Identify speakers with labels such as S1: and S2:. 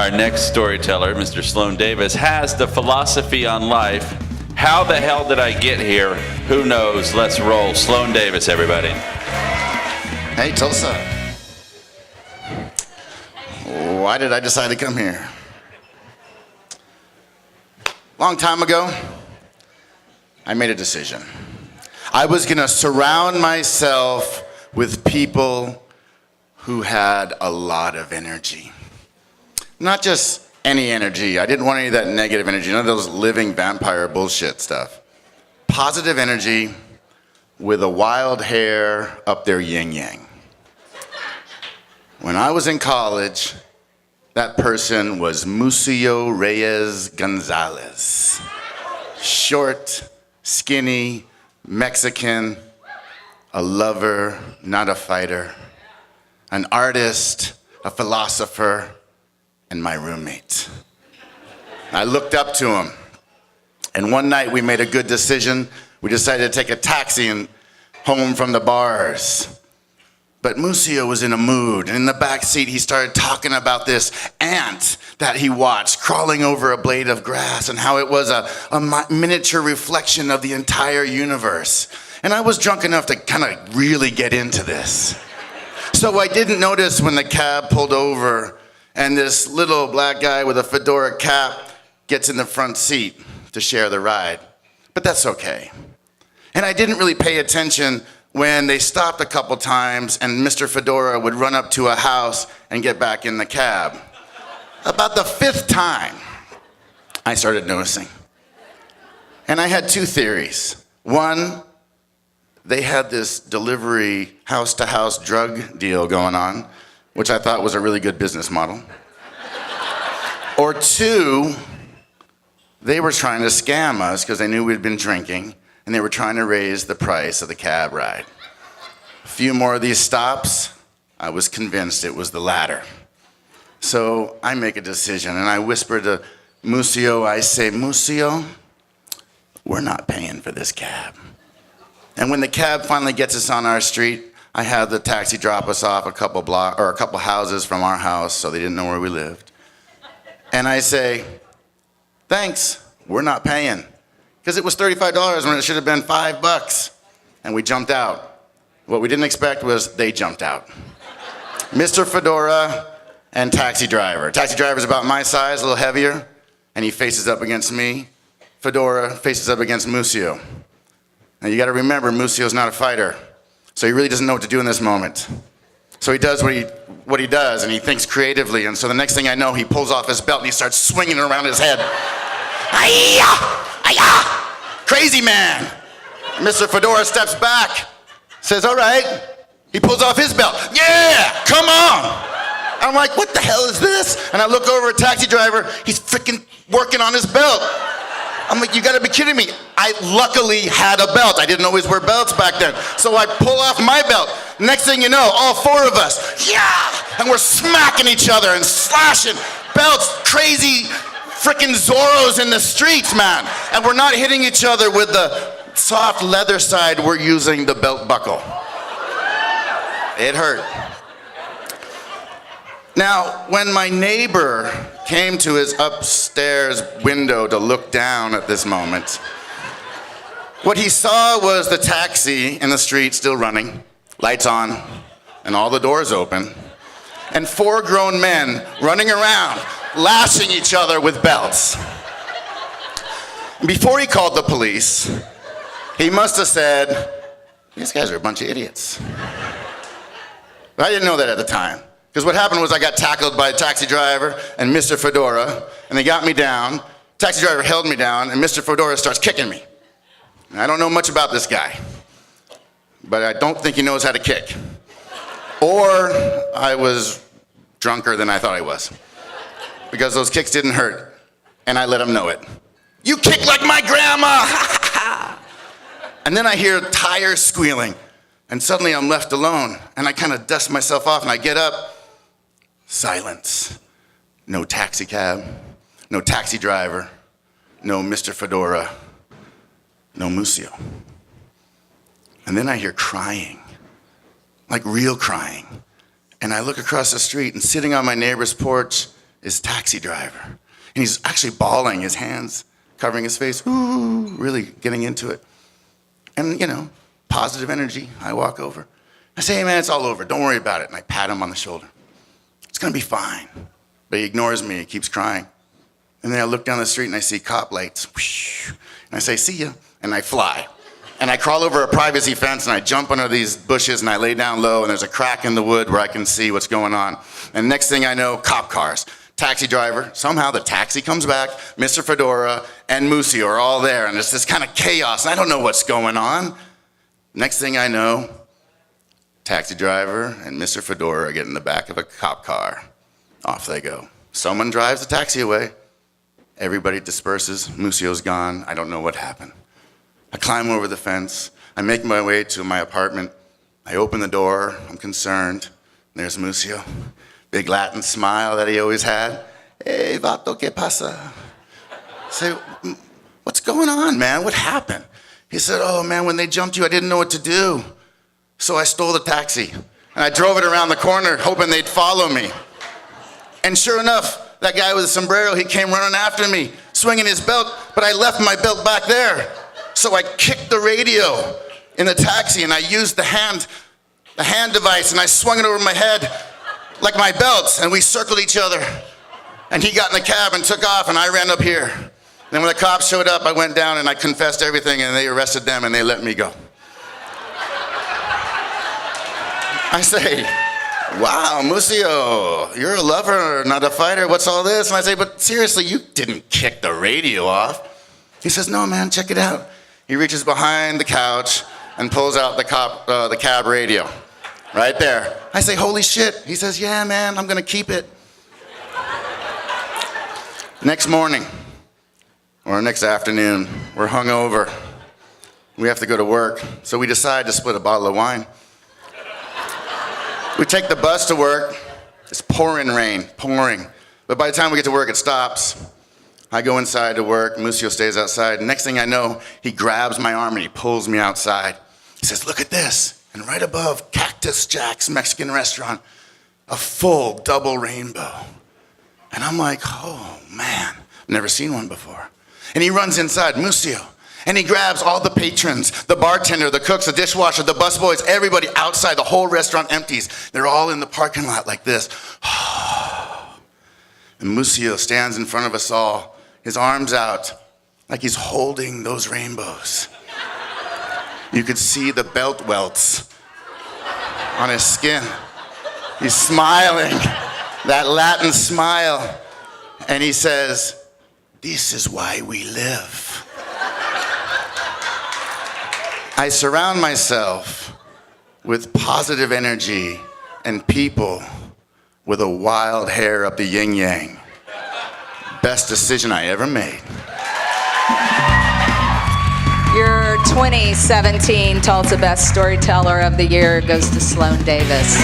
S1: Our next storyteller, Mr. Sloan Davis, has the philosophy on life. How the hell did I get here? Who knows? Let's roll. Sloan Davis, everybody.
S2: Hey, Tulsa. Why did I decide to come here? Long time ago, I made a decision. I was gonna surround myself with people who had a lot of energy. Not just any energy. I didn't want any of that negative energy, none of those living vampire bullshit stuff. Positive energy with a wild hair up their yin-yang. When I was in college, that person was Museo Reyes Gonzalez. Short, skinny, Mexican, a lover, not a fighter, an artist, a philosopher, and my roommate. I looked up to him, and one night we made a good decision. We decided to take a taxi and home from the bars. But Museo was in a mood, and in the back seat he started talking about this ant that he watched crawling over a blade of grass and how it was a miniature reflection of the entire universe. And I was drunk enough to kind of really get into this. So I didn't notice when the cab pulled over and this little black guy with a fedora cap gets in the front seat to share the ride. But that's okay. And I didn't really pay attention when they stopped a couple times and Mr. Fedora would run up to a house and get back in the cab. About the fifth time, I started noticing. And I had two theories. One, they had this delivery house-to-house drug deal going on, which I thought was a really good business model. Or two, they were trying to scam us because they knew we'd been drinking, and they were trying to raise the price of the cab ride. A few more of these stops, I was convinced it was the latter. So I make a decision, and I whisper to Museo, I say, Museo, we're not paying for this cab. And when the cab finally gets us on our street, I have the taxi drop us off a couple houses from our house, so they didn't know where we lived. And I say, thanks, we're not paying. Because it was $35 when it should have been $5. And we jumped out. What we didn't expect was they jumped out. Mr. Fedora and taxi driver. Taxi driver's about my size, a little heavier, and he faces up against me. Fedora faces up against Museo. Now you gotta remember, Museo's not a fighter. So he really doesn't know what to do in this moment. So he does what he does, and he thinks creatively, and so the next thing I know, he pulls off his belt and he starts swinging it around his head. Hi-ya! Hi-ya! Crazy man! Mr. Fedora steps back, says, all right. He pulls off his belt. Yeah, come on! I'm like, what the hell is this? And I look over at taxi driver, he's freaking working on his belt. I'm like, you gotta be kidding me. I luckily had a belt. I didn't always wear belts back then. So I pull off my belt. Next thing you know, all four of us, yeah! And we're smacking each other and slashing belts, crazy freaking Zorros in the streets, man. And we're not hitting each other with the soft leather side, we're using the belt buckle. It hurt. Now, when my neighbor came to his upstairs window to look down at this moment, what he saw was the taxi in the street still running, lights on, and all the doors open, and four grown men running around, lashing each other with belts. Before he called the police, he must have said, these guys are a bunch of idiots. But I didn't know that at the time. Because what happened was I got tackled by a taxi driver and Mr. Fedora, and they got me down. Taxi driver held me down, and Mr. Fedora starts kicking me. And I don't know much about this guy, but I don't think he knows how to kick. Or I was drunker than I thought I was, because those kicks didn't hurt, and I let him know it. You kick like my grandma! And then I hear tires squealing, and suddenly I'm left alone, and I kind of dust myself off, and I get up. Silence. No taxi cab, no taxi driver, no Mr. Fedora, no Museo. And then I hear crying, like real crying. And I look across the street, and sitting on my neighbor's porch is taxi driver. And he's actually bawling, his hands covering his face, ooh, really getting into it. And, you know, positive energy. I walk over. I say, hey, man, it's all over. Don't worry about it. And I pat him on the shoulder. It's going to be fine. But he ignores me. He keeps crying. And then I look down the street and I see cop lights. And I say, see ya. And I fly. And I crawl over a privacy fence and I jump under these bushes and I lay down low and there's a crack in the wood where I can see what's going on. And next thing I know, cop cars, taxi driver, somehow the taxi comes back, Mr. Fedora and Musio are all there and it's this kind of chaos and I don't know what's going on. Next thing I know, taxi driver and Mr. Fedora get in the back of a cop car. Off they go. Someone drives the taxi away. Everybody disperses. Musio's gone. I don't know what happened. I climb over the fence. I make my way to my apartment. I open the door. I'm concerned. There's Musio. Big Latin smile that he always had. Hey, vato, ¿qué pasa? I say, what's going on, man? What happened? He said, oh, man, when they jumped you, I didn't know what to do. So I stole the taxi. And I drove it around the corner, hoping they'd follow me. And sure enough, that guy with the sombrero, he came running after me, swinging his belt, but I left my belt back there. So I kicked the radio in the taxi and I used the hand device and I swung it over my head like my belt and we circled each other. And he got in the cab and took off and I ran up here. And then when the cops showed up, I went down and I confessed everything and they arrested them and they let me go. I say, wow, Musio, you're a lover, not a fighter. What's all this? And I say, but seriously, you didn't kick the radio off. He says, no, man, check it out. He reaches behind the couch and pulls out the cab radio. Right there. I say, holy shit. He says, yeah, man, I'm gonna keep it. Next morning, or next afternoon, we're hungover. We have to go to work, so we decide to split a bottle of wine. We take the bus to work. It's pouring rain, pouring. But by the time we get to work, it stops. I go inside to work, Musio stays outside. And next thing I know, he grabs my arm and he pulls me outside. He says, look at this. And right above Cactus Jack's Mexican restaurant, a full double rainbow. And I'm like, oh man, I've never seen one before. And he runs inside, Musio, and he grabs all the patrons, the bartender, the cooks, the dishwasher, the busboys, everybody outside. The whole restaurant empties. They're all in the parking lot like this. And Musio stands in front of us all, his arms out, like he's holding those rainbows. You could see the belt welts on his skin. He's smiling, that Latin smile. And he says, this is why we live. I surround myself with positive energy and people with a wild hair up the yin-yang. Best decision I ever made.
S3: Your 2017 Tulsa Best Storyteller of the Year goes to Sloan Davis.